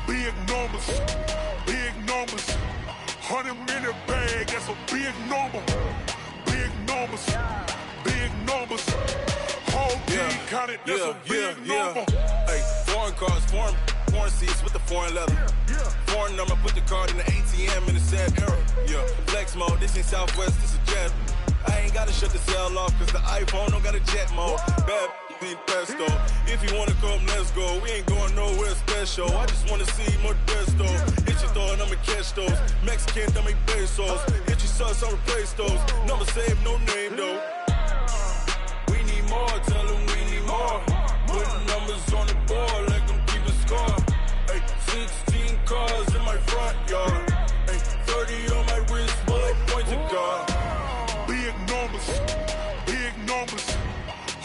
Big numbers, big numbers. 100-minute bag, that's a big number. Big numbers, big numbers. Whole team counted, that's a big number. Hey, foreign cars, foreign seats with the foreign leather. Foreign number, put the card in the ATM in the sad era. Yeah, flex mode, this ain't Southwest, this is jet. I ain't gotta shut the cell off, cause the iPhone don't got a jet mode. Bad be pesto. If you wanna come, let's go. We ain't going nowhere special. I just wanna see Modesto. Hit your thought, I'ma catch those. Mexican, don't make pesos. Hit your sus, I'll replace those. Number saved, no name though. We need more, tell them we need more. Putting numbers on the board, like them keep a score. Hey, 16 cars in my front yard. Hey, 30 on my wrist, bullet point to God. Big numbers, big numbers.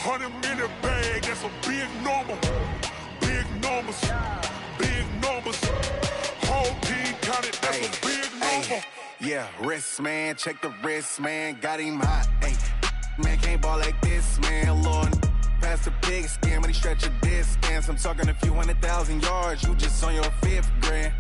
100-minute bag, that's a big number. Big numbers, big numbers. Whole team counted, that's a big number. Yeah, wrist man, check the wrist man, got him hot. Ay, man can't ball like this, man. Lord, past the pig skin when he stretch a distance. I'm talking a few 100,000 yards, you just on your 5th grand.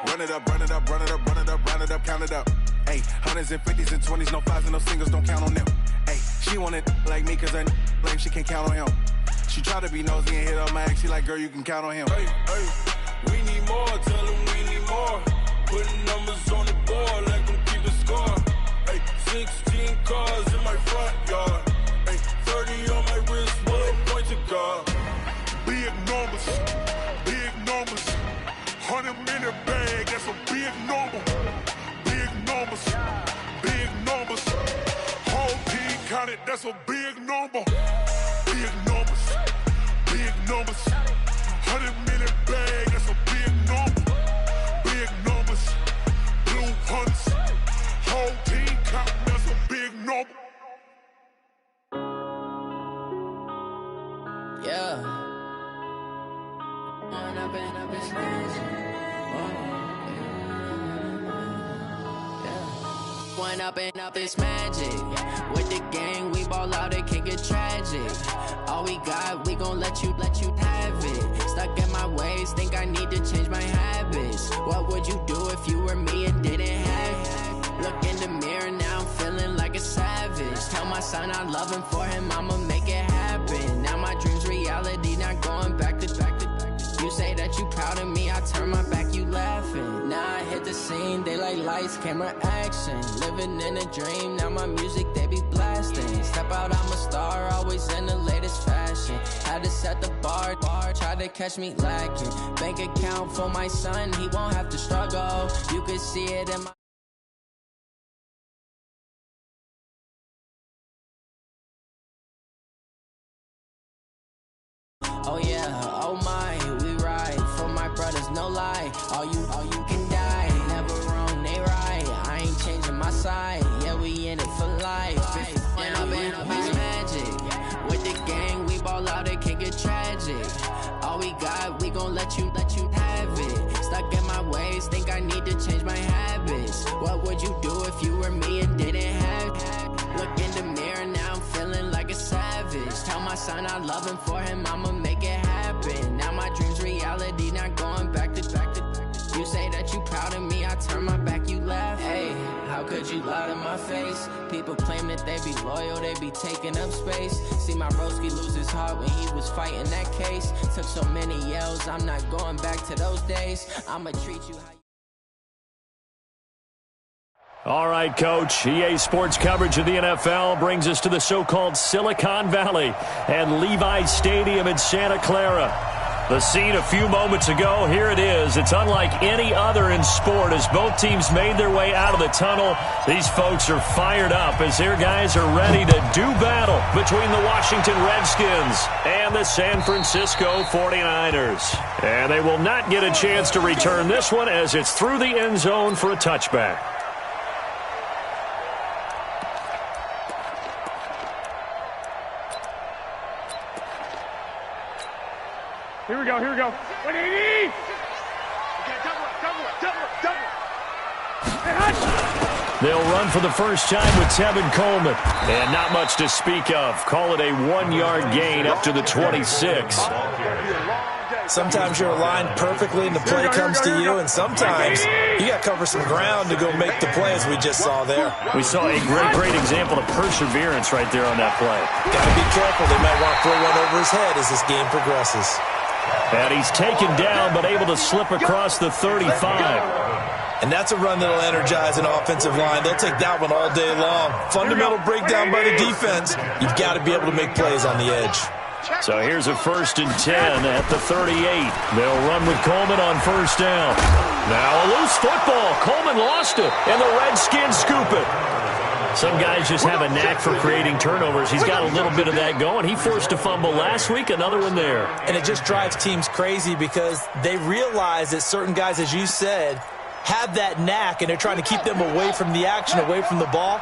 Run it up, run it up, run it up, run it up, run it up, count it up. Ay, 100s and 50s and 20s, no 5s and no singles, don't count on them. Ay, she want it like me, cause her blame, she can't count on him. She try to be nosy and hit on my ex, she like, girl, you can count on him. Hey, hey, we need more, tell them we need more. Putting numbers on the board, like them keep a score. Ay, 16 cars in my front yard. Ay, 30 on my wrist, bullet point to God. big numbers, big numbers. 100-minute bag, that's a big number. Big numbers, big numbers. Whole team counted, that's a big number. Big numbers, big numbers. 100-minute bag, that's a big number. Big numbers, blue hunts. Whole team counting, that's a big number. Yeah. When I've been When up it's magic. With the gang, we ball out, it can get tragic. All we got, we gon' let you have it. Stuck in my ways, think I need to change my habits. What would you do if you were me and didn't have it? Look in the mirror, now I'm feeling like a savage. Tell my son I love him, for him I'ma make it happen. Now my dream's reality, not going back to. You say that you proud of me, I turn my back, you laughing. Now I hit the scene, they like lights, camera, action. Living in a dream, now my music, they be blasting. Step out, I'm a star, always in the latest fashion. Had to set the bar, try to catch me lacking. Bank account for my son, he won't have to struggle. You can see it in my... Oh yeah, oh my, we ride for my brothers, no lie. All you can die, never wrong, they right. I ain't changing my side, yeah, we in it for life. When I've been magic, with the gang, we ball out, it can get tragic. All we got, we gon' let you have it. Stuck in my ways, think I need to change my habits. What would you do if you were me and didn't have it? Look in the mirror, now I'm feeling like a savage. Tell my son I love him, for him I'ma make it happen. Now my dream's reality, not going back to. You say that you proud of me, I turn my back, you laugh. Hey, how could you lie to my face? People claim that they be loyal, they be taking up space. See my broski lose his heart when he was fighting that case. Took so many yells, I'm not going back to those days. I'ma treat you how you... All right, Coach. EA Sports coverage of the NFL brings us to the so-called Silicon Valley and Levi Stadium in Santa Clara. The scene a few moments ago, here it is. It's unlike any other in sport as both teams made their way out of the tunnel. These folks are fired up as their guys are ready to do battle between the Washington Redskins and the San Francisco 49ers. And they will not get a chance to return this one as it's through the end zone for a touchback. Here we go, here we go. 180! Okay, double. They'll run for the first time with Tevin Coleman. And not much to speak of. Call it a 1-yard gain up to the 26. Sometimes you're aligned perfectly and the play comes to you, and sometimes you got to cover some ground to go make the play, as we just saw there. We saw a great example of perseverance right there on that play. Got to be careful. They might want to throw one over his head as this game progresses. And he's taken down, but able to slip across the 35. And that's a run that'll energize an offensive line. They'll take that one all day long. Fundamental breakdown by the defense. You've got to be able to make plays on the edge. So here's a 1st and 10 at the 38. They'll run with Coleman on 1st down. Now a loose football. Coleman lost it, and the Redskins scoop it. Some guys just have a knack for creating turnovers. He's got a little bit of that going. He forced a fumble last week, another one there. And it just drives teams crazy because they realize that certain guys, as you said, have that knack, and they're trying to keep them away from the action, away from the ball.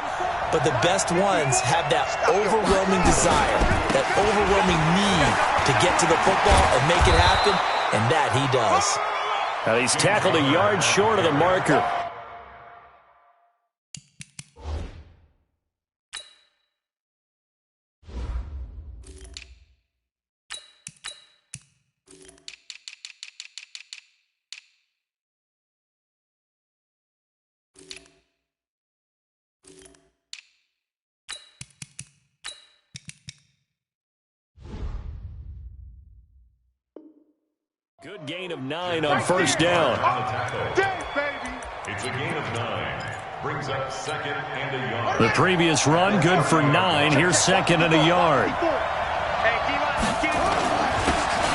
But the best ones have that overwhelming desire, that overwhelming need to get to the football and make it happen, and that he does. Now he's tackled a yard short of the marker. Good gain of 9 on 1st down. It's a gain of 9. Brings up 2nd and a yard. The previous run, good for 9. Here's 2nd and a yard.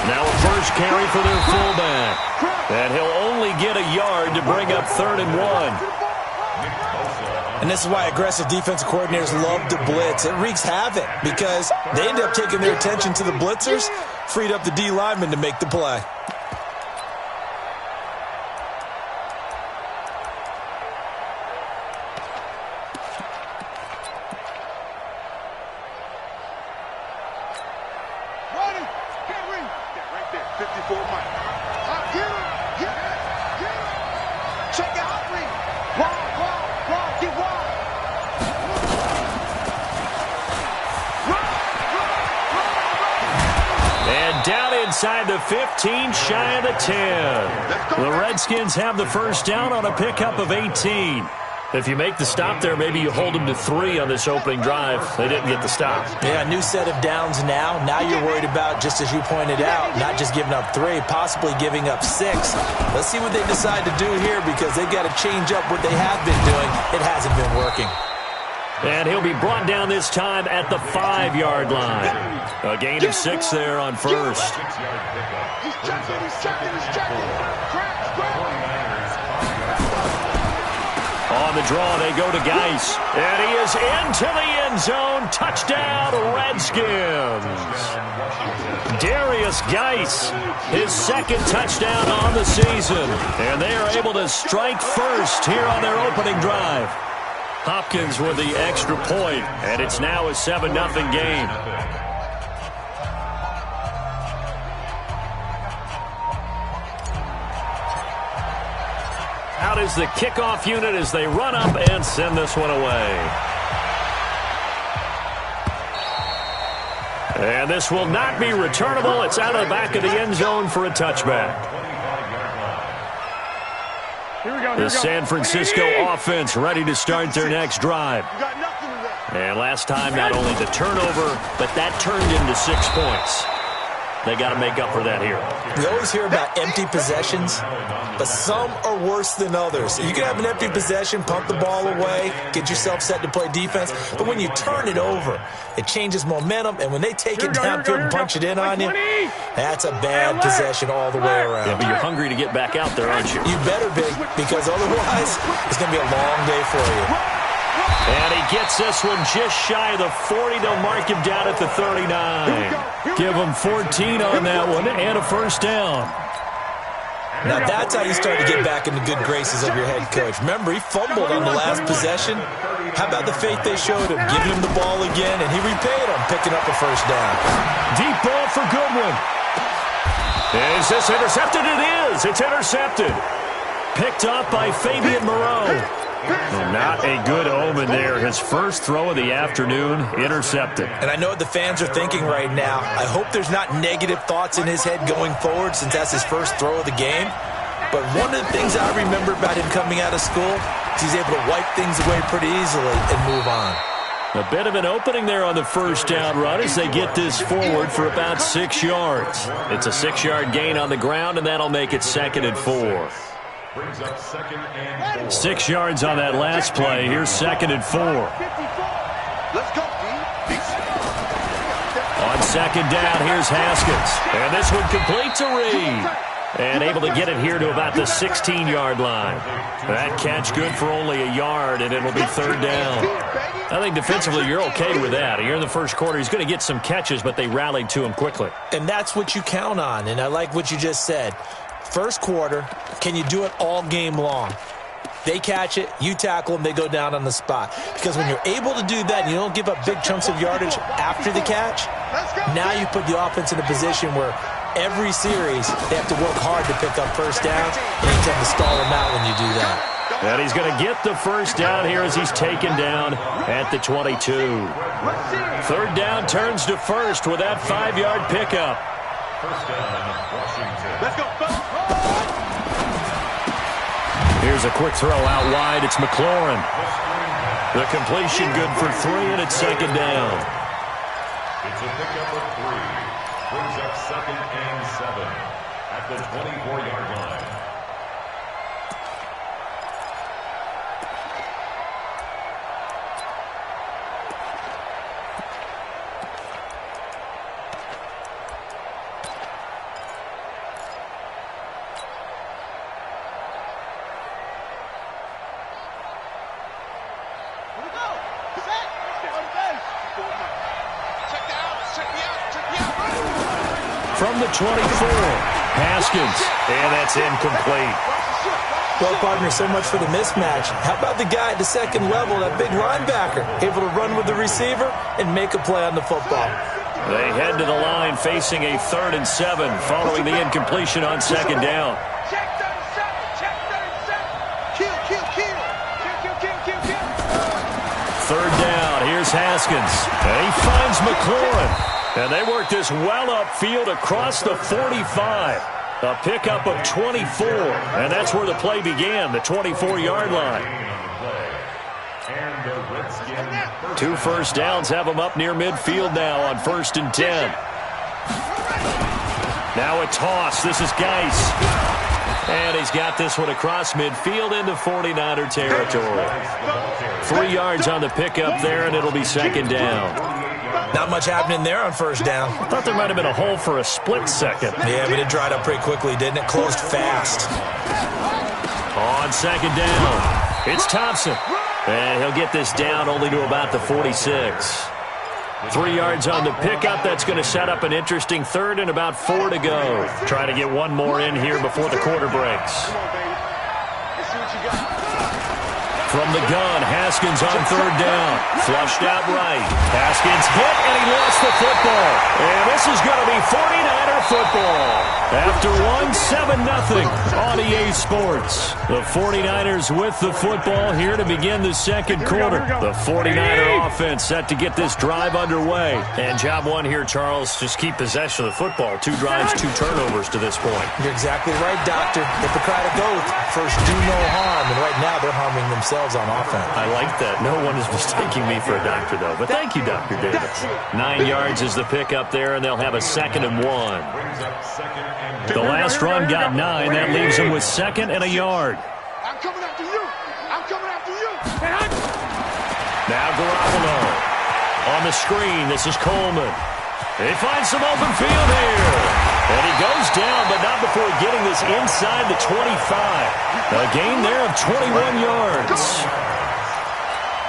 Now a first carry for their fullback. And he'll only get a yard to bring up 3rd and 1. And this is why aggressive defensive coordinators love to blitz. It wreaks havoc because they end up taking their attention to the blitzers, freed up the D lineman to make the play. Inside the 15, shy of the 10. The Redskins have the first down on a pickup of 18. If you make the stop there, maybe you hold them to 3 on this opening drive. They didn't get the stop. Yeah, new set of downs now. Now you're worried about, just as you pointed out, not just giving up 3, possibly giving up 6. Let's see what they decide to do here because they've got to change up what they have been doing. It hasn't been working. And he'll be brought down this time at the 5-yard line. A gain of 6 there on 1st. On the draw, they go to Geis. And he is into the end zone. Touchdown, Redskins. Darius Geis, his 2nd touchdown on the season. And they are able to strike first here on their opening drive. Hopkins with the extra point, and it's now a 7-0 game. Out is the kickoff unit as they run up and send this one away. And this will not be returnable. It's out of the back of the end zone for a touchback. The San Francisco offense ready to start their next drive. And last time, not only the turnover, but that turned into 6 points. They got to make up for that here. We always hear about empty possessions, but some are worse than others. You can have an empty possession, pump the ball away, get yourself set to play defense, but when you turn it over, it changes momentum, and when they take it downfield and punch it in on you, that's a bad possession all the way around. Yeah, but you're hungry to get back out there, aren't you? You better be, because otherwise it's going to be a long day for you. And he gets this one just shy of the 40. They'll mark him down at the 39. Give him 14 on that one and a first down. Now that's how you start to get back in the good graces of your head coach. Remember, he fumbled on the last possession. How about the faith they showed him, giving him the ball again, and he repaid him, picking up a first down. Deep ball for Goodwin. Is this intercepted? It is. It's intercepted. Picked up by Fabian Moreau. Well, not a good omen there. His first throw of the afternoon intercepted. And I know what the fans are thinking right now. I hope there's not negative thoughts in his head going forward since that's his first throw of the game. But one of the things I remember about him coming out of school is he's able to wipe things away pretty easily and move on. A bit of an opening there on the first down run as they get this forward for about 6 yards. It's a 6-yard gain on the ground, and that'll make it 2nd and 4. 6 yards on that last play. Here's 2nd and 4. Let's go. On 2nd down, here's Haskins. And this one complete to Reed. And able to get it here to about the 16-yard line. That catch good for only a yard, and it'll be 3rd down. I think defensively you're okay with that. Here in the first quarter, he's going to get some catches, but they rallied to him quickly. And that's what you count on, and I like what you just said. First quarter, can you do it all game long? They catch it, you tackle them, they go down on the spot. Because when you're able to do that and you don't give up big chunks of yardage after the catch, now you put the offense in a position where every series they have to work hard to pick up first downs, and you tend to stall them out when you do that. And he's going to get the first down here as he's taken down at the 22. 3rd down turns to first with that 5-yard pickup. Let's go. Here's a quick throw out wide. It's McLaurin. The completion good for 3, and it's 2nd down. It's a pickup of 3. Brings up 2nd and 7 at the 24-yard line. From the 24, Haskins, and that's incomplete. Well, partner, so much for the mismatch. How about the guy at the 2nd level, that big linebacker, able to run with the receiver and make a play on the football? They head to the line facing a 3rd and 7 following the incompletion on 2nd down. Check 37. Kill. 3rd down, here's Haskins, and he finds McLaurin. And they work this well upfield across the 45. A pickup of 24, and that's where the play began, the 24-yard line. 2 first downs have them up near midfield now on 1st and 10. Now a toss. This is Geis. And he's got this one across midfield into 49er territory. 3 yards on the pickup there, and it'll be 2nd down. Not much happening there on 1st down. I thought there might have been a hole for a split second. Yeah, but it dried up pretty quickly, didn't it? Closed fast. On 2nd down, it's Thompson. And he'll get this down only to about the 46. 3 yards on the pickup. That's going to set up an interesting 3rd and about 4 to go. Trying to get one more in here before the quarter breaks. From the gun, Haskins on 3rd down. Flushed out right. Haskins hit, and he lost the football. And this is going to be 49er football. After 1-7-0 on EA Sports. The 49ers with the football here to begin the 2nd quarter. The 49er offense set to get this drive underway. And job 1 here, Charles, just keep possession of the football. 2 drives, 2 turnovers to this point. You're exactly right, Doctor. Hippocratic oath. First, do no harm. And right now, they're harming themselves on offense. I like that. No one is mistaking me for a doctor, though. But thank you, Dr. Davis. 9 yards is the pickup there, and they'll have a 2nd and 1. The last run got 9. That leaves them with 2nd and a yard. I'm coming after you. Now Garoppolo. On the screen, this is Coleman. He finds some open field here. And he goes down, but not before getting this inside the 25. A gain there of 21 yards.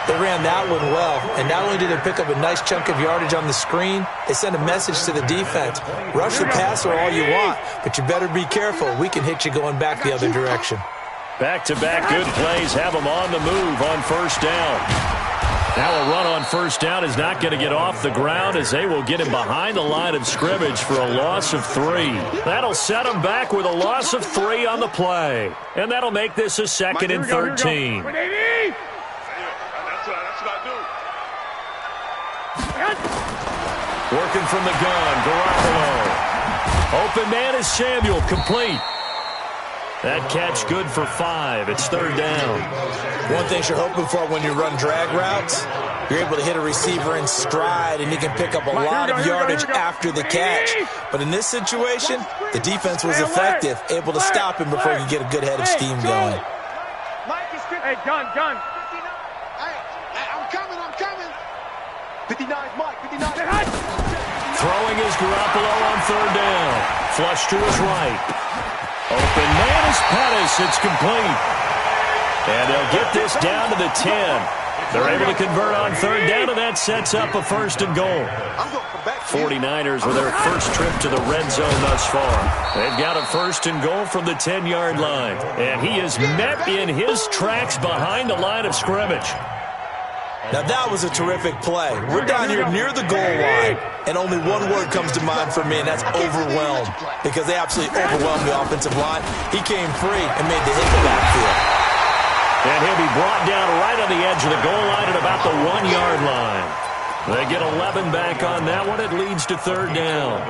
They ran that one well, and not only did they pick up a nice chunk of yardage on the screen, they sent a message to the defense. Rush the passer all you want, but you better be careful. We can hit you going back the other direction. Back-to-back good plays have them on the move on 1st down. Now a run on 1st down is not going to get off the ground as they will get him behind the line of scrimmage for a loss of 3. That'll set him back with a loss of 3 on the play. And that'll make this a 2nd and 13. Working from the gun, Garoppolo. Open man is Samuel, complete. That catch good for 5. It's third down. One thing you're hoping for when you run drag routes, you're able to hit a receiver in stride, and he can pick up a lot of yardage after the catch. But in this situation, the defense was effective, able to stop him before he could get a good head of steam going. Hey, gun. Hey, I'm coming. 59's Mike, 59. Throwing is Garoppolo on third down. Flush to his right. Open man is Pettis. It's complete. And they'll get this down to the 10. They're able to convert on third down, and that sets up a first and goal. 49ers with their first trip to the red zone thus far. They've got a first and goal from the 10-yard line. And he is met in his tracks behind the line of scrimmage. Now that was a terrific play. We're down here near the goal line, and only one word comes to mind for me, and that's overwhelmed, because they absolutely overwhelmed the offensive line. He came free and made the hit in the backfield. And he'll be brought down right on the edge of the goal line at about the 1-yard line. They get 11 back on that one. It leads to third down.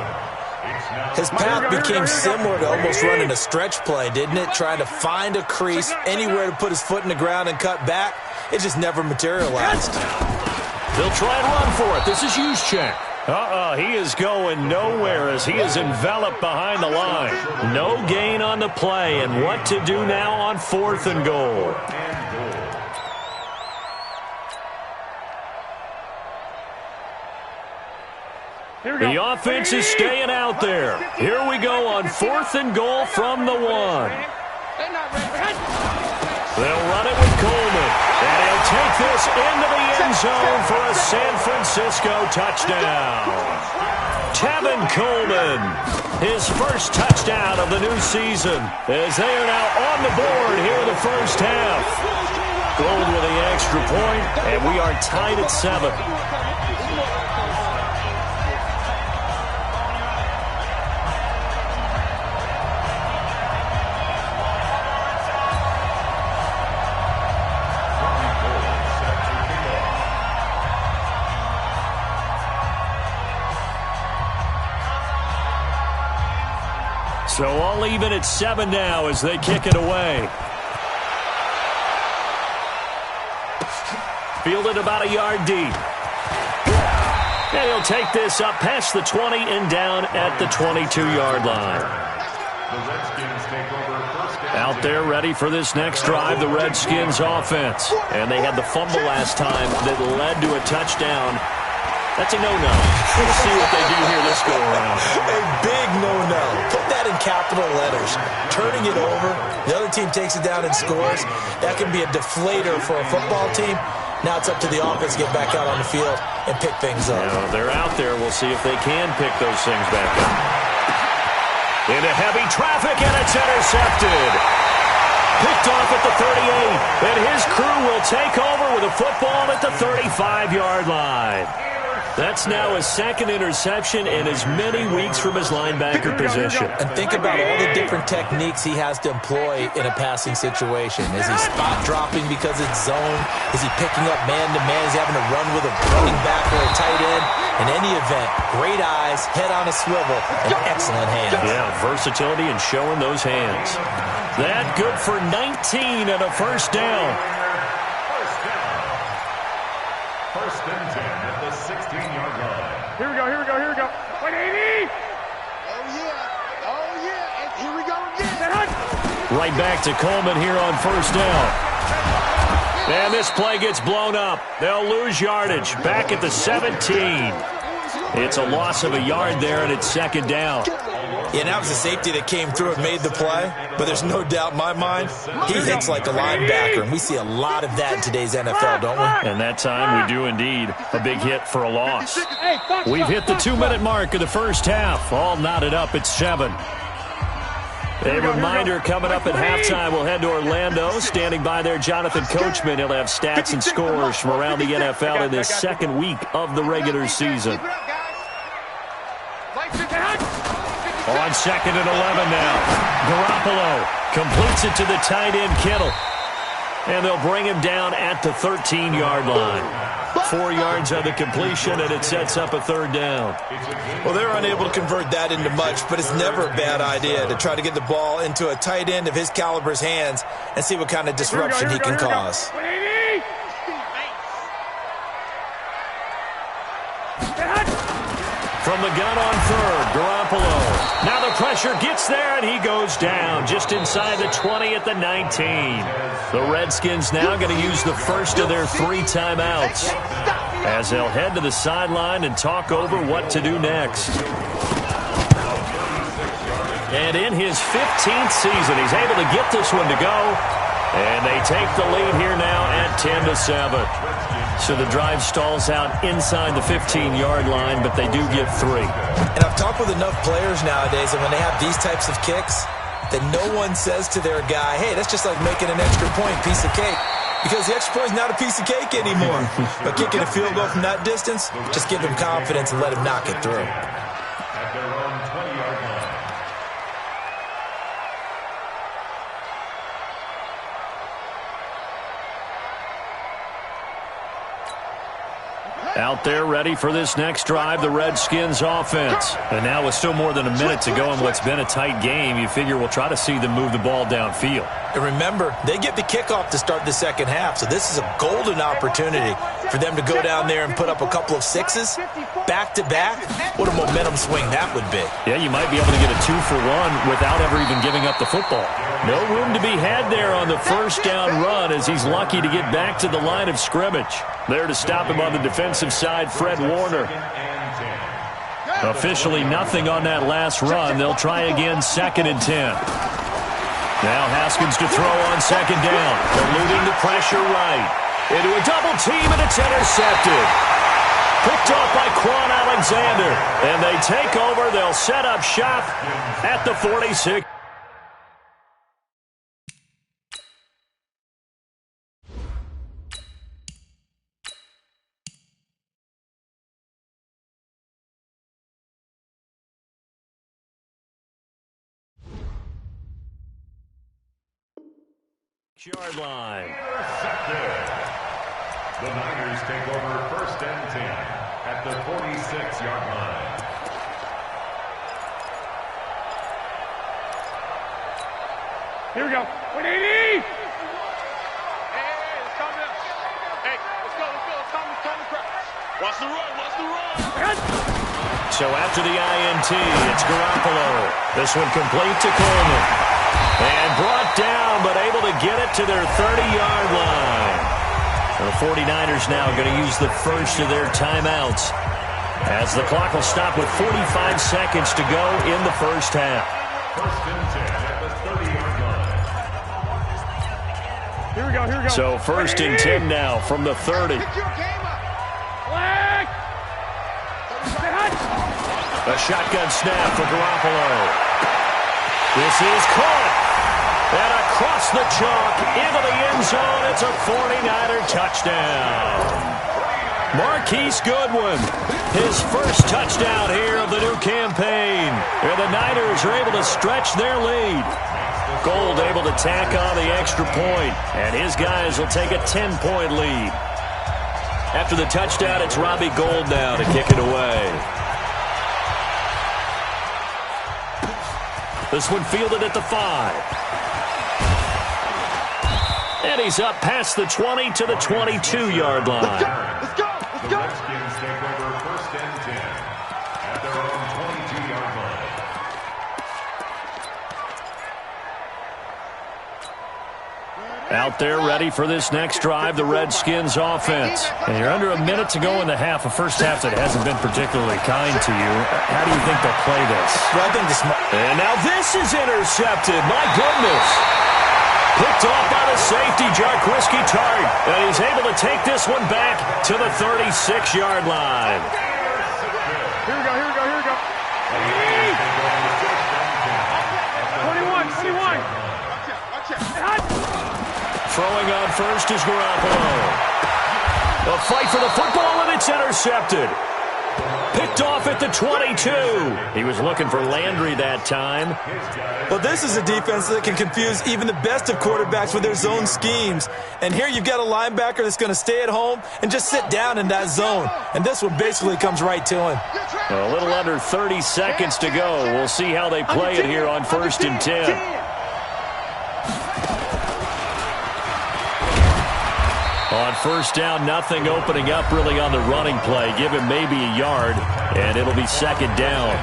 His path became similar to almost running a stretch play, didn't it? Trying to find a crease, anywhere to put his foot in the ground and cut back. It just never materialized. They'll try and run for it. This is Juszczyk. He is going nowhere as he is enveloped behind the line. No gain on the play, and what to do now on fourth and goal. The offense is staying out there. Here we go on fourth and goal from the 1. They'll run it with Coleman, and he'll take this into the end zone for a San Francisco touchdown. Tevin Coleman, his first touchdown of the new season, as they are now on the board here in the first half. Gold with the extra point, and we are tied at 7. So all even at 7 now as they kick it away. Fielded about a yard deep. And he'll take this up past the 20 and down at the 22-yard line. Out there ready for this next drive, the Redskins offense. And they had the fumble last time that led to a touchdown. That's a no-no. Let's see what they do here this go-around. A big no-no. Put that in capital letters. Turning it over, the other team takes it down and scores. That can be a deflator for a football team. Now it's up to the offense to get back out on the field and pick things up. They're out there. We'll see if they can pick those things back up. Into heavy traffic, and it's intercepted. Picked off at the 38, and his crew will take over with a football at the 35-yard line. That's now his second interception in as many weeks from his linebacker position. And think about all the different techniques he has to employ in a passing situation. Is he spot dropping because it's zone? Is he picking up man-to-man? Is he having to run with a running back or a tight end? In any event, great eyes, head on a swivel, and excellent hands. Yeah, versatility and showing those hands. That good for 19 and a first down. First and 10 at the 16-yard line. Here we go. 180! Oh, yeah. And here we go again. Right back to Coleman here on first down. And this play gets blown up. They'll lose yardage. Back at the 17. It's a loss of a yard there, and it's second down. Yeah, that was a safety that came through and made the play, but there's no doubt in my mind, he hits like a linebacker, and we see a lot of that in today's NFL, don't we? And that time we do indeed. A big hit for a loss. We've hit the 2-minute mark of the first half. All knotted up at 7. A reminder coming up at halftime, we'll head to Orlando. Standing by there, Jonathan Coachman. He'll have stats and scores from around the NFL in this second week of the regular season. On second and 11 now. Garoppolo completes it to the tight end, Kittle. And they'll bring him down at the 13-yard line. 4 yards on the completion, and it sets up a third down. Well, they're unable to convert that into much, but it's never a bad idea to try to get the ball into a tight end of his caliber's hands and see what kind of disruption he can cause. From the gun on third, Garoppolo. Now the pressure gets there, and he goes down just inside the 20 at the 19. The Redskins now going to use the first of their 3 timeouts as they'll head to the sideline and talk over what to do next. And in his 15th season, he's able to get this one to go. And they take the lead here now at 10-7. So the drive stalls out inside the 15-yard line, but they do get 3. And I've talked with enough players nowadays, and when they have these types of kicks, that no one says to their guy, hey, that's just like making an extra point, piece of cake. Because the extra point is not a piece of cake anymore. But kicking a field goal from that distance, just give him confidence and let him knock it through. At their own 20-yard line. Out there ready for this next drive, the Redskins offense. And now with still more than a minute to go in what's been a tight game, you figure we'll try to see them move the ball downfield. And remember, they get the kickoff to start the second half, so this is a golden opportunity for them to go down there and put up a couple of 6s back-to-back. What a momentum swing that would be. Yeah, you might be able to get a 2-for-1 without ever even giving up the football. No room to be had there on the first down run as he's lucky to get back to the line of scrimmage. There to stop him on the defensive side, Fred Warner. Officially nothing on that last run. They'll try again, 2nd and 10. Now Haskins to throw on 2nd down. Eluding the pressure right. Into a double team, and it's intercepted. Picked off by Quan Alexander. And they take over. They'll set up shop at the 46. Yard line. The Niners take over 1st and 10 at the 46-yard line. Here we go. 180! Watch the run. So after the INT, it's Garoppolo. This one complete to Coleman. And brought down, but able to get it to their 30-yard line. The 49ers now going to use the first of their timeouts as the clock will stop with 45 seconds to go in the first half. 1st and 10 at the 30-yard line. Here we go, here we go. So 1st and 10 now from the 30. A shotgun snap for Garoppolo. This is caught. And across the chalk into the end zone. It's a 49er touchdown. Marquise Goodwin, his first touchdown here of the new campaign. And the Niners are able to stretch their lead. Gold able to tack on the extra point. And his guys will take a 10-point lead. After the touchdown, it's Robbie Gould now to kick it away. This one fielded at the 5. And he's up past the 20 to the 22-yard line. Let's go. The Redskins take over 1st and 10 at their own 22-yard line. Out there ready for this next drive, the Redskins offense. And you're under a minute to go in the half, a first half that hasn't been particularly kind to you. How do you think they'll play this? Well, I think and now this is intercepted. My goodness. Picked off by the safety, Jarquiski Tart. And he's able to take this one back to the 36-yard line. Here we go, here we go, here we go. 21. Throwing on first is Garoppolo. A fight for the football, and it's intercepted. Picked off at the 22. He was looking for Landry that time. Well, this is a defense that can confuse even the best of quarterbacks with their zone schemes. And here you've got a linebacker that's going to stay at home and just sit down in that zone. And this one basically comes right to him. A little under 30 seconds to go. We'll see how they play it here on 1st and 10. On 1st down, nothing opening up really on the running play. Give him maybe a yard, and it'll be 2nd down.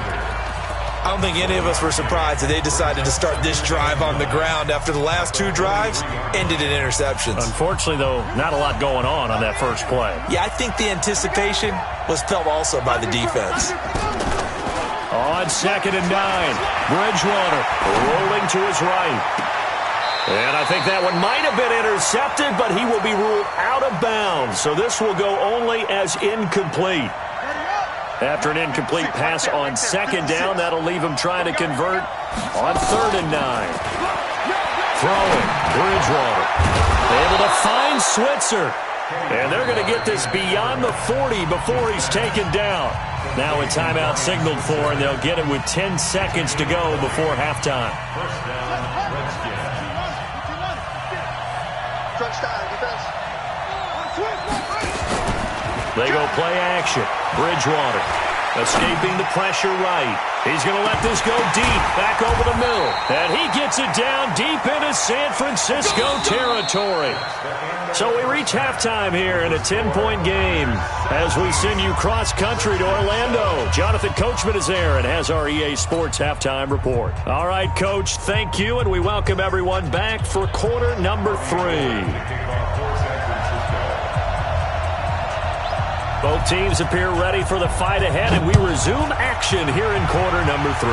I don't think any of us were surprised that they decided to start this drive on the ground after the last 2 drives ended in interceptions. Unfortunately, though, not a lot going on that first play. Yeah, I think the anticipation was felt also by the defense. On 2nd and 9, Bridgewater rolling to his right. And I think that one might have been intercepted, but he will be ruled out of bounds. So this will go only as incomplete. After an incomplete pass on 2nd down, that'll leave him trying to convert on 3rd and 9. Throwing, Bridgewater. Able to find Switzer. And they're going to get this beyond the 40 before he's taken down. Now a timeout signaled for, and they'll get it with 10 seconds to go before halftime. They go play action. Bridgewater escaping the pressure right. He's going to let this go deep, back over the middle. And he gets it down deep into San Francisco territory. So we reach halftime here in a 10-point game as we send you cross-country to Orlando. Jonathan Coachman is there and has our EA Sports halftime report. All right, Coach, thank you, and we welcome everyone back for quarter number 3. Both teams appear ready for the fight ahead, and we resume action here in quarter number 3.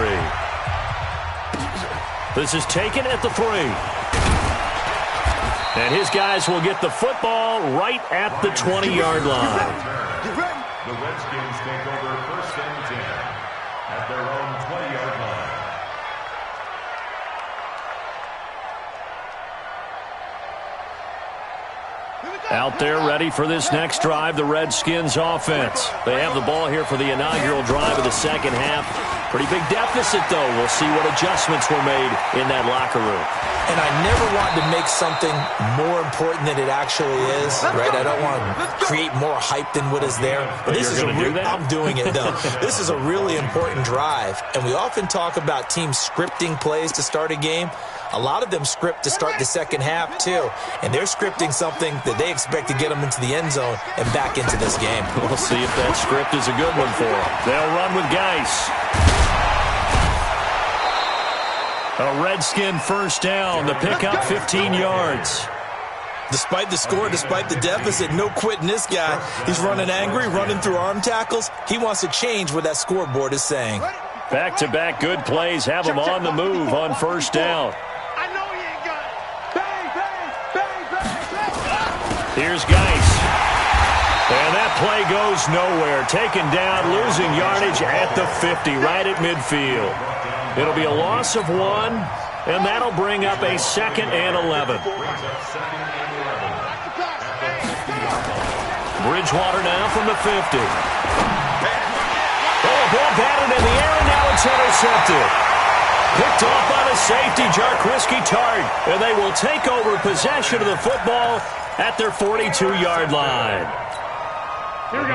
This is taken at the 3. And his guys will get the football right at the 20-yard line. The Redskins take over 1st and 10 at their own 20-yard line. Out there ready for this next drive, the Redskins offense. They have the ball here for the inaugural drive of the second half. Pretty big deficit, though. We'll see what adjustments were made in that locker room. And I never want to make something more important than it actually is, right? I don't want to create more hype than what is there. But this is I'm doing it, though. This is a really important drive. And we often talk about teams scripting plays to start a game. A lot of them script to start the second half, too. And they're scripting something that they expect to get them into the end zone and back into this game. We'll see if that script is a good one for them. They'll run with Geis. A Redskin 1st down. The pickup 15 yards. Despite the score, despite the deficit, no quitting this guy. He's running angry, running through arm tackles. He wants to change what that scoreboard is saying. Back-to-back good plays have him on the move on 1st down. Here's Geis. And that play goes nowhere. Taken down, losing yardage at the 50, right at midfield. It'll be a loss of 1, and that'll bring up a 2nd and 11. Bridgewater now from the 50. Oh, ball batted in the air, and now it's intercepted. Picked off by the safety, Jarquiski Tart, and they will take over possession of the football at their 42-yard line.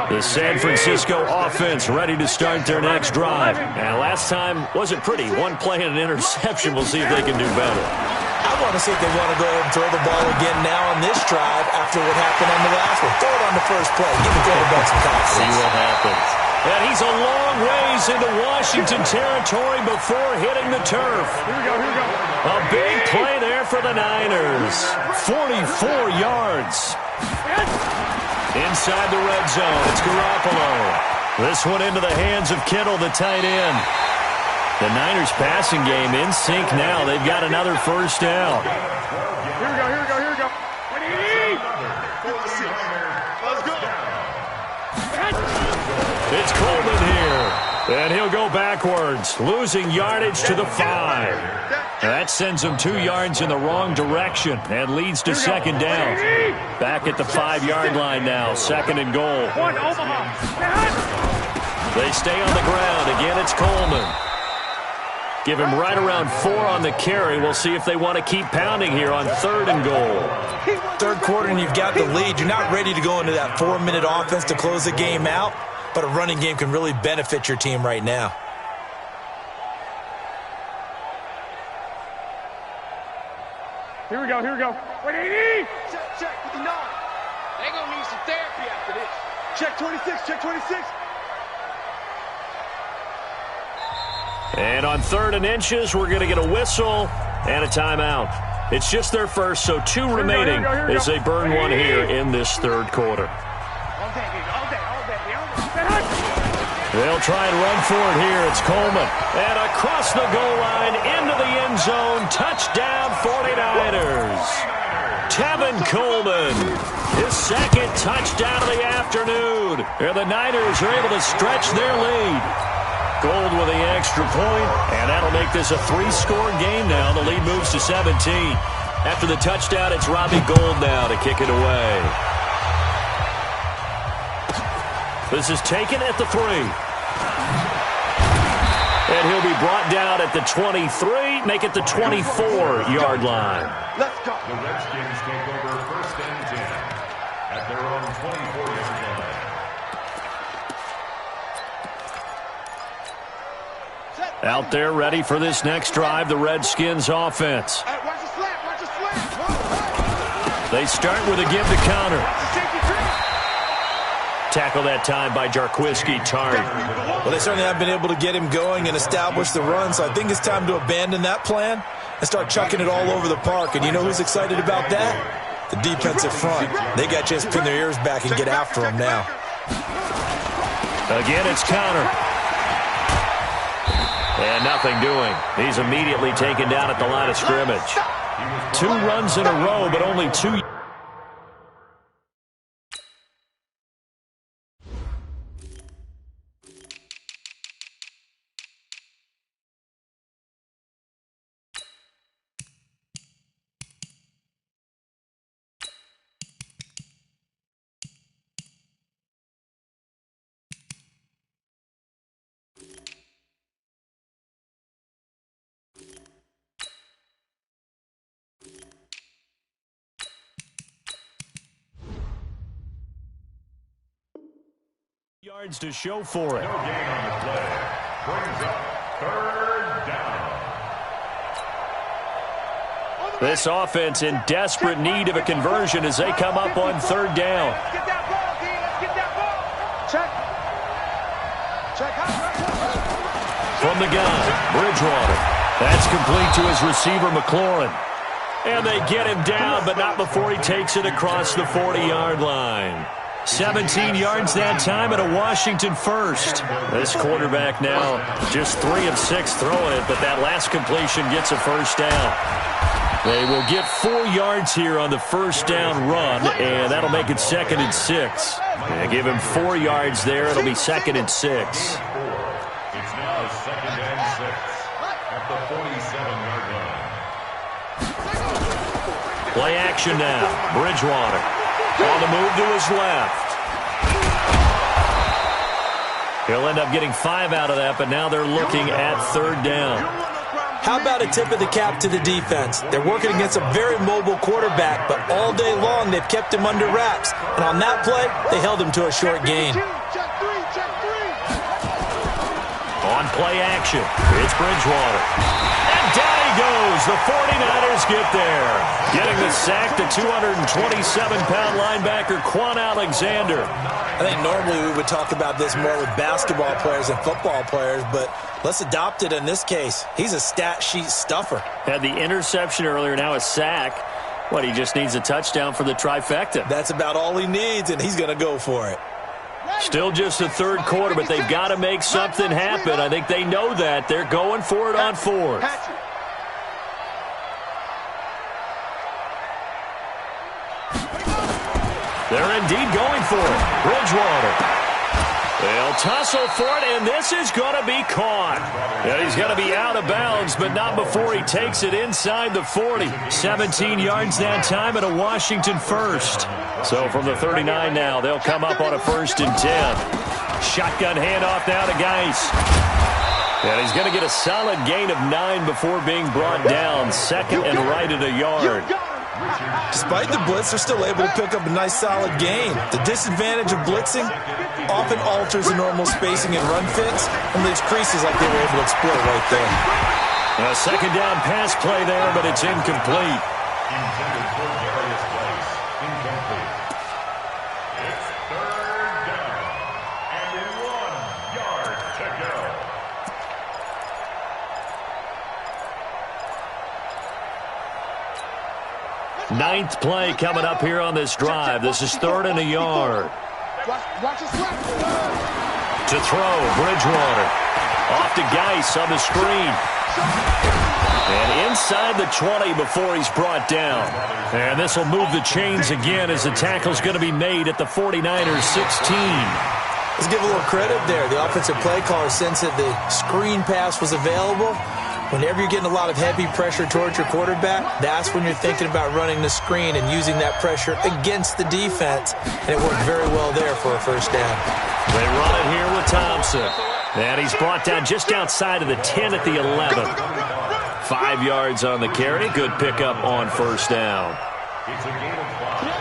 The San Francisco offense ready to start their next drive. And last time wasn't pretty. One play and an interception. We'll see if they can do better. I want to see if they want to go ahead and throw the ball again now on this drive after what happened on the last one. Throw it on the first play. Give the quarterback some confidence. See what happens. And he's a long ways into Washington territory before hitting the turf. Here we go. A big play there for the Niners. 44 yards. Inside the red zone, it's Garoppolo. This one into the hands of Kittle, the tight end. The Niners passing game in sync now. They've got another 1st down. Here we go. It's Coleman here. And he'll go backwards, losing yardage to the 5. That sends him 2 yards in the wrong direction and leads to 2nd down. Back at the 5-yard line now, 2nd and goal. They stay on the ground. Again, it's Coleman. Give him right around 4 on the carry. We'll see if they want to keep pounding here on 3rd and goal. Third quarter and you've got the lead. You're not ready to go into that 4-minute offense to close the game out, but a running game can really benefit your team right now. Here we go, here we go. 180! Check, 59. They're going to need some therapy after this. Check 26, check 26. And on 3rd and inches, we're going to get a whistle and a timeout. It's just their first, so 2 remaining as they burn one here in this 3rd quarter. They'll try and run for it here. It's Coleman. And across the goal line, into the end zone. Touchdown, 49ers. Tevin Coleman, his 2nd touchdown of the afternoon. And the Niners are able to stretch their lead. Gold with the extra point, and that'll make this a 3-score game now. The lead moves to 17. After the touchdown, it's Robbie Gould now to kick it away. This is taken at the 3. And he'll be brought down at the 23, make it the 24-yard line. Let's go. The Redskins take over 1st and 10 at their own 24-yard line. Out there ready for this next drive, the Redskins offense. Hey, watch the slant, watch the slant. They start with a give to counter. Tackle that time by Jarquiski Tartt. Well, they certainly have been able to get him going and establish the run, so I think it's time to abandon that plan and start chucking it all over the park. And you know who's excited about that? The defensive front. They got to just pin their ears back and get after him now. Again, it's counter. And nothing doing. He's immediately taken down at the line of scrimmage. 2 runs in a row, but only 2. Yards to show for it. No gain on the play. Brings up 3rd down. This offense in desperate need of a conversion as they come up on 3rd down. Let's get that ball, D. Let's get that ball. Check. Check. From the gun, Bridgewater. That's complete to his receiver, McLaurin. And they get him down, but not before he takes it across the 40-yard line. 17 yards that time and a Washington first. This quarterback now just 3 of 6 throwing it, but that last completion gets a first down. They will get 4 yards here on the first down run, and that'll make it 2nd and 6. Yeah, give him 4 yards there. It'll be 2nd and 6. It's now 2nd and 6 at the 47-yard line. Play action now. Bridgewater on the move to his left. He'll end up getting 5 out of that, but now they're looking at 3rd down. How about a tip of the cap to the defense? They're working against a very mobile quarterback, but all day long they've kept him under wraps. And on that play, they held him to a short gain. Check 3, check 3. On play action, it's Bridgewater. And down he goes. The 49ers get there. Getting the sack to 227-pound linebacker Quan Alexander. I think normally we would talk about this more with basketball players and football players, but let's adopt it in this case. He's a stat sheet stuffer. Had the interception earlier, now a sack. What, he just needs a touchdown for the trifecta. That's about all he needs, and he's going to go for it. Still just the 3rd quarter, but they've got to make something happen. I think they know that. They're going for it on 4th. They're indeed going for it. Bridgewater. They'll tussle for it, and this is going to be caught. Yeah, he's going to be out of bounds, but not before he takes it inside the 40. 17 yards that time and a Washington first. So from the 39 now, they'll come up on a 1st and 10. Shotgun handoff now to Geis. And he's going to get a solid gain of 9 before being brought down. Second and right at a yard. Despite the blitz, they're still able to pick up a nice solid gain. The disadvantage of blitzing often alters the normal spacing and run fits and leaves creases like they were able to exploit right there. A second down pass play there, but it's incomplete. Intended for Darius Geis. Incomplete. It's third down and 1 yard to go. Ninth play coming up here on this drive. This is 3rd and a yard. To throw, Bridgewater. Off to Geis on the screen. And inside the 20 before he's brought down. And this will move the chains again as the tackle's going to be made at the 49ers 16. Let's give a little credit there. The offensive play caller sensed that the screen pass was available. Whenever you're getting a lot of heavy pressure towards your quarterback, that's when you're thinking about running the screen and using that pressure against the defense. And it worked very well there for a first down. They run it here with Thompson. And he's brought down just outside of the 10 at the 11. 5 yards on the carry. Good pickup on first down. It's a gain of 5.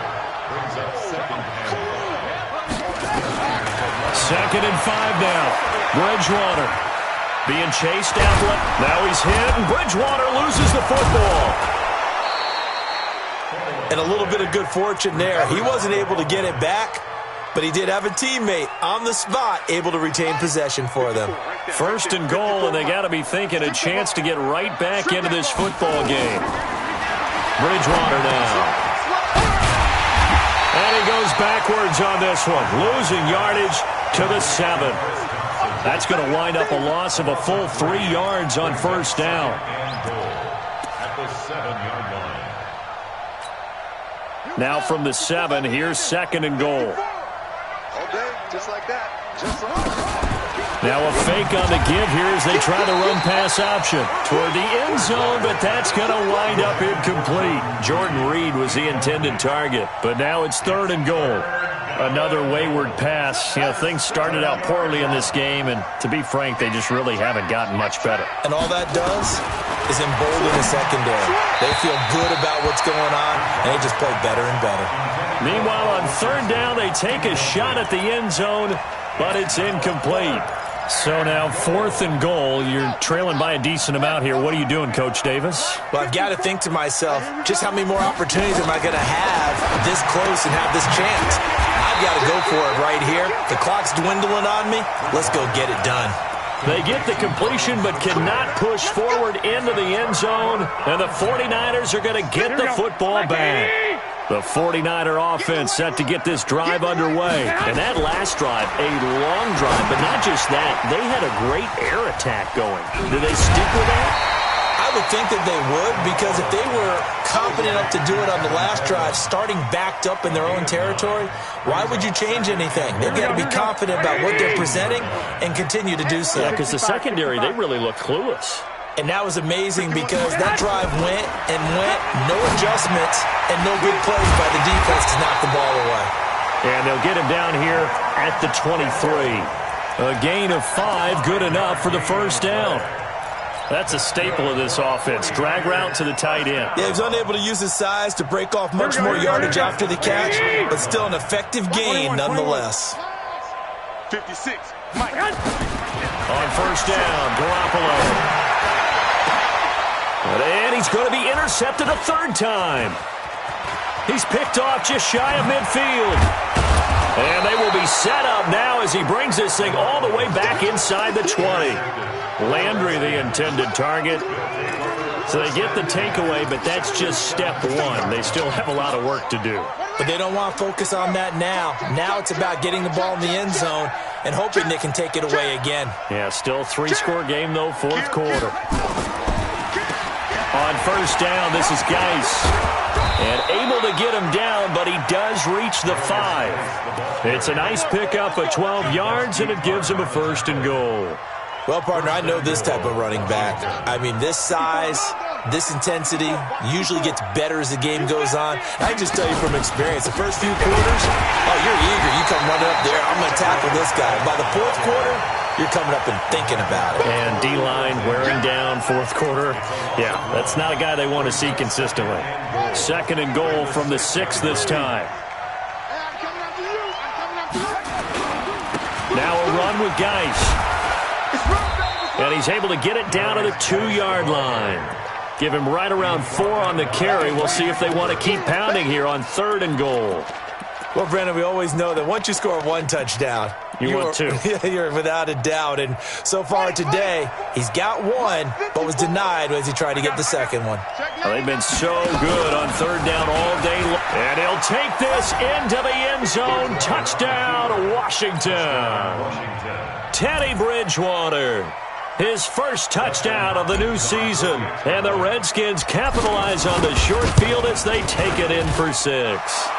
Brings up second and 2nd and 5 now. Bridgewater being chased down. Now he's hit, and Bridgewater loses the football. And a little bit of good fortune there. He wasn't able to get it back, but he did have a teammate on the spot able to retain possession for them. 1st and goal, and they got to be thinking a chance to get right back into this football game. Bridgewater now. And he goes backwards on this one, losing yardage to the 7. That's going to wind up a loss of a full 3 yards on first down. at the 7-yard line. Now from the 7, here's 2nd and goal. Okay, just like that. Just like that. Now a fake on the give here as they try the run-pass option toward the end zone, but that's going to wind up incomplete. Jordan Reed was the intended target, but now it's 3rd and goal. Another wayward pass. You know, things started out poorly in this game, and to be frank, they just really haven't gotten much better. And all that does is embolden the secondary. They feel good about what's going on, and they just play better and better. Meanwhile, on 3rd down, they take a shot at the end zone, but it's incomplete. So now 4th and goal. You're trailing by a decent amount here. What are you doing, Coach Davis? Well, I've got to think to myself, just how many more opportunities am I going to have this close and have this chance? I've got to go for it right here. The clock's dwindling on me. Let's go get it done. They get the completion but cannot push forward into the end zone, and the 49ers are going to get the football back. The 49er offense set to get this drive underway. And that last drive, a long drive, but not just that. They had a great air attack going. Do they stick with that? I would think that they would, because if they were confident enough to do it on the last drive, starting backed up in their own territory, why would you change anything? They've got to be confident about what they're presenting and continue to do so. Yeah, because the secondary, they really look clueless. And that was amazing because that drive went and went, no adjustments, and no big plays by the defense to knock the ball away. And they'll get him down here at the 23. A gain of 5, good enough for the first down. That's a staple of this offense. Drag route to the tight end. Yeah, he was unable to use his size to break off much more yardage after the catch, but still an effective gain nonetheless. 56. Mike. On first down, Garoppolo. And he's going to be intercepted a 3rd time. He's picked off just shy of midfield. And they will be set up now as he brings this thing all the way back inside the 20. Landry, the intended target. So they get the takeaway, but that's just step 1. They still have a lot of work to do. But they don't want to focus on that now. Now it's about getting the ball in the end zone and hoping they can take it away again. Yeah, still 3-score game, though, 4th quarter. On first down, this is Geis. And able to get him down, but he does reach the 5. It's a nice pickup of 12 yards, and it gives him a 1st and goal. Well, partner, I know this type of running back. I mean, this size, this intensity usually gets better as the game goes on. I can just tell you from experience, the first few quarters, oh, you're eager. You come running up there, I'm going to tackle this guy. By the fourth quarter, you're coming up and thinking about it. And D-line wearing down fourth quarter. Yeah, that's not a guy they want to see consistently. 2nd and goal from the 6 this time. Now a run with Geis. And he's able to get it down to the 2-yard line. Give him right around 4 on the carry. We'll see if they want to keep pounding here on 3rd and goal. Well, Brandon, we always know that once you score 1 touchdown, you want 2. You're without a doubt. And so far today, he's got 1, but was denied as he tried to get the 2nd one. Well, they've been so good on 3rd down all day long. And he'll take this into the end zone. Touchdown, Washington. Teddy Bridgewater. His first touchdown of the new season. And the Redskins capitalize on the short field as they take it in for 6.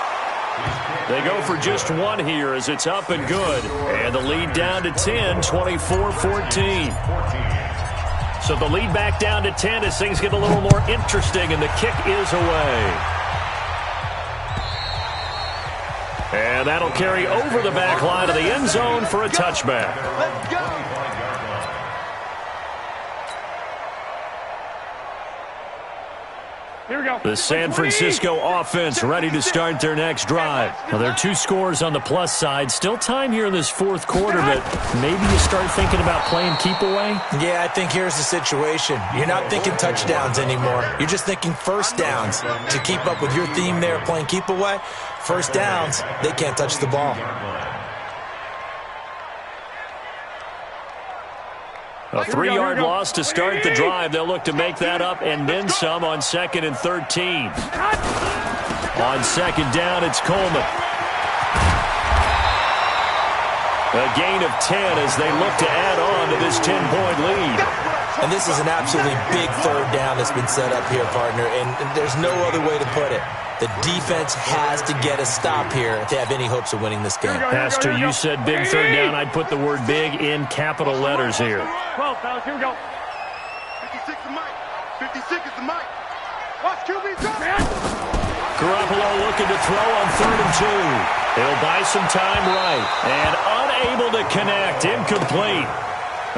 They go for just 1 here as it's up and good. And the lead down to 10, 24-14. So the lead back down to 10 as things get a little more interesting, and the kick is away. And that'll carry over the back line of the end zone for a touchback. Let's go. Here we go. The San Francisco offense ready to start their next drive. Now, there are 2 scores on the plus side. Still time here in this 4th quarter, but maybe you start thinking about playing keep away? Yeah, I think here's the situation. You're not thinking touchdowns anymore. You're just thinking first downs. To keep up with your theme there, playing keep away, first downs, they can't touch the ball. A 3-yard loss to start the drive. They'll look to make that up and then some on 2nd and 13. On 2nd down, it's Coleman. A gain of 10 as they look to add on to this 10-point lead. And this is an absolutely big 3rd down that's been set up here, partner, and there's no other way to put it. The defense has to get a stop here if they have any hopes of winning this game. Pastor, you said big 3rd down. I'd put the word big in capital letters here. 12, fellas, here we go. 56 is Mike. 56 is the Mike. Watch QB drop. Garoppolo looking to throw on 3rd and 2. He'll buy some time right. And unable to connect. Incomplete.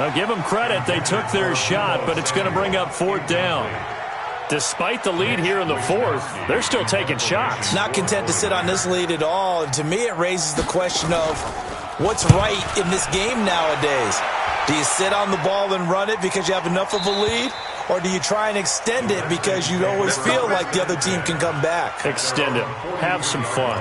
I'll give them credit. They took their shot, but it's going to bring up 4th down. Despite the lead here in the 4th, they're still taking shots. Not content to sit on this lead at all. And to me, it raises the question of what's right in this game nowadays. Do you sit on the ball and run it because you have enough of a lead? Or do you try and extend it because you always feel like the other team can come back? Extend it. Have some fun.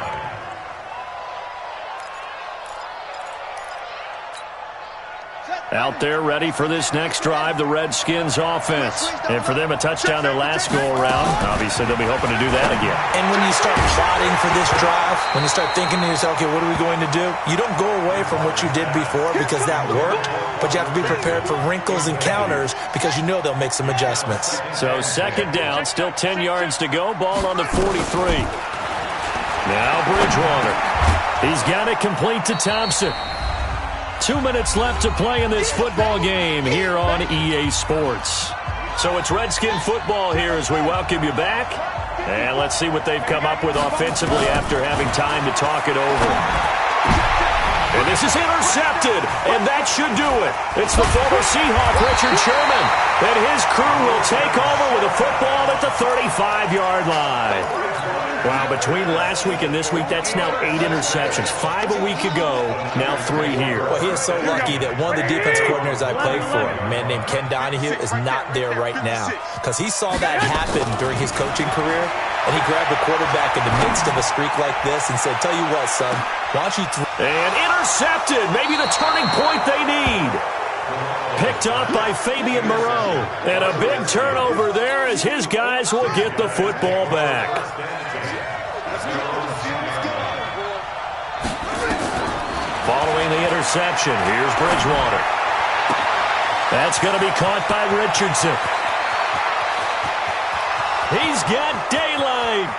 Out there ready for this next drive, the Redskins offense. And for them, a touchdown their last go-around. Obviously, they'll be hoping to do that again. And when you start plotting for this drive, when you start thinking to yourself, okay, what are we going to do? You don't go away from what you did before because that worked, but you have to be prepared for wrinkles and counters because you know they'll make some adjustments. So 2nd down, still 10 yards to go. Ball on the 43. Now Bridgewater. He's got it complete to Thompson. 2 minutes left to play in this football game here on EA Sports. So it's Redskin football here as we welcome you back. And let's see what they've come up with offensively after having time to talk it over. And this is intercepted, and that should do it. It's the former Seahawk, Richard Sherman, and his crew will take over with a football at the 35-yard line. Wow, between last week and this week, that's now 8 interceptions. 5 a week ago, now 3 here. Well, he is so lucky that one of the defense coordinators I played for, a man named Ken Donahue, is not there right now. Because he saw that happen during his coaching career, and he grabbed the quarterback in the midst of a streak like this and said, tell you what, son, why don't you and intercepted, maybe the turning point they need. Picked up by Fabian Moreau. And a big turnover there as his guys will get the football back. Following the interception, here's Bridgewater. That's going to be caught by Richardson. He's got daylight.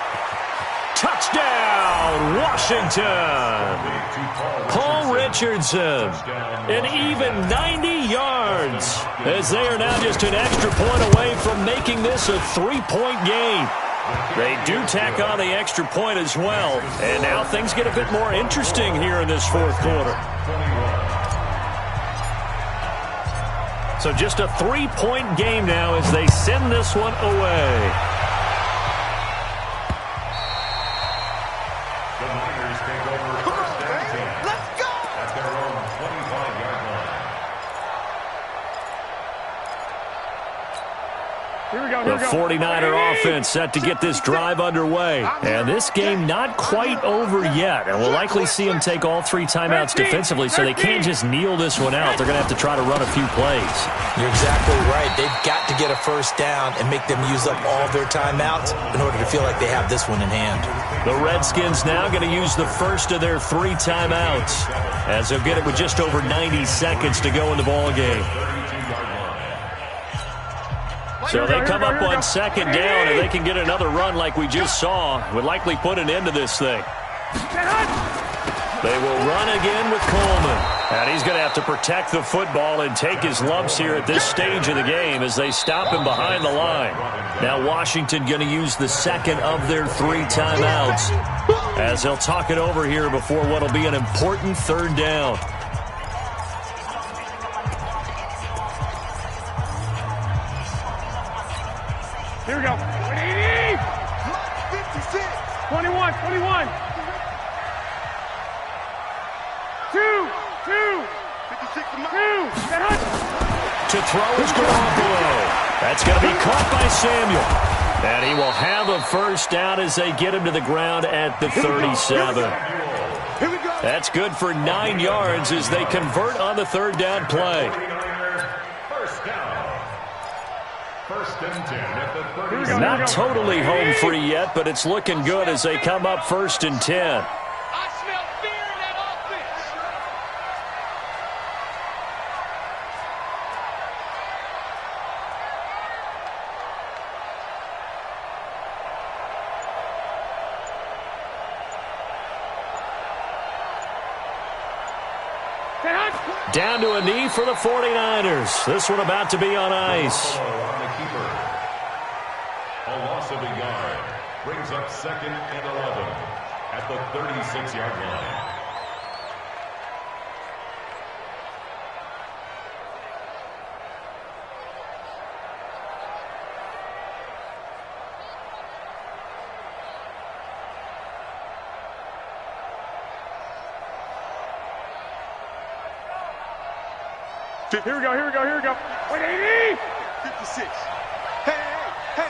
Touchdown, Washington. Washington. Paul Richardson, an even 90 yards, as they are now just an extra point away from making this a 3-point game. They do tack on the extra point as well, and now things get a bit more interesting here in this fourth quarter. So just a 3-point game now as they send this one away. The Niners take over first and 10. Let's go! At their own 25-yard line. Here we go, The 49er offense set to get this drive underway. And this game not quite over yet. And we'll likely see them take all 3 timeouts defensively, so they can't just kneel this one out. They're going to have to try to run a few plays. You're exactly right. They've got to get a first down and make them use up all their timeouts in order to feel like they have this one in hand. The Redskins now going to use the first of their 3 timeouts, as they'll get it with just over 90 seconds to go in the ball game. So they come up on second down, and they can get another run like we just saw. Would likely put an end to this thing. They will run again with Coleman. And he's going to have to protect the football and take his lumps here at this stage of the game as they stop him behind the line. Now Washington going to use the second of their 3 timeouts as they'll talk it over here before what will be an important third down. Here we go. 180! 56! 21, 21! 2! 56! 2! To throw is Garoppolo. That's going to be caught by Samuel. And he will have a first down as they get him to the ground at the 37. That's good for 9 yards as they convert on the third down play. First down. First and 10 at the 37. Not totally home free yet, but it's looking good as they come up first and 10. I smell fear in that offense. Down to a knee for the 49ers. This one about to be on ice. On the keeper. A loss of a yard. Brings up second and 11 at the 36-yard line. Here we go, here we go, here we go. 180! 56. Hey, hey.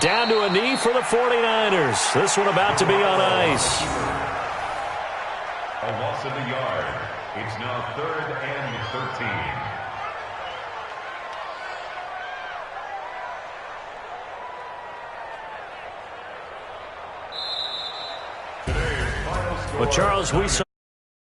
Down to a knee for the 49ers. This one about to be on ice. A loss of a yard. It's now 3rd and 13. Well, Charles, we saw